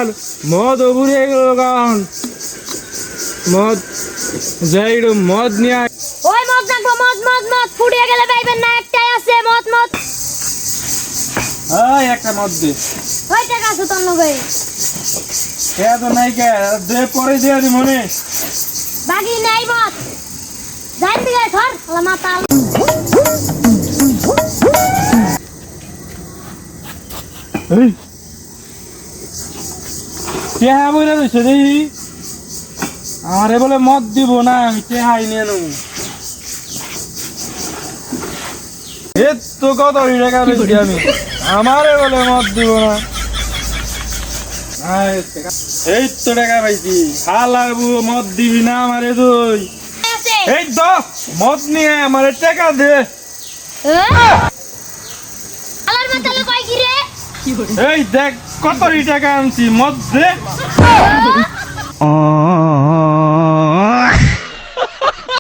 আমার মদ ঘুরে গেল গান মদ যাই মদ নিয়ে ওই মদ রাখবো মদ মদ মদ ফুরিয়ে গেলে পাইবেন না একটাই আছে মদ মদ একটা মদ দে ওই টাকা আছে তোর লগে কে তো নাই কে দে পরে দিয়ে দি মনে বাকি নাই মদ যাই দিকে ধর আলা মাথা এই কে বলে রইছে দেখি আমারে বলে মদ দিব না আমি কে হাই নিয়ে নেব এ তো কত টাকা বেশি আমি আমারে বলে মদ দিব না এই তো টাকা পাইছি খালাবু মদ দিবি না আমারে তুই এই তো মদ নিয়ে আমারে টাকা দে আলার মাথা লুকাই কি রে এই দেখ কত টাকা আনছি মদ দে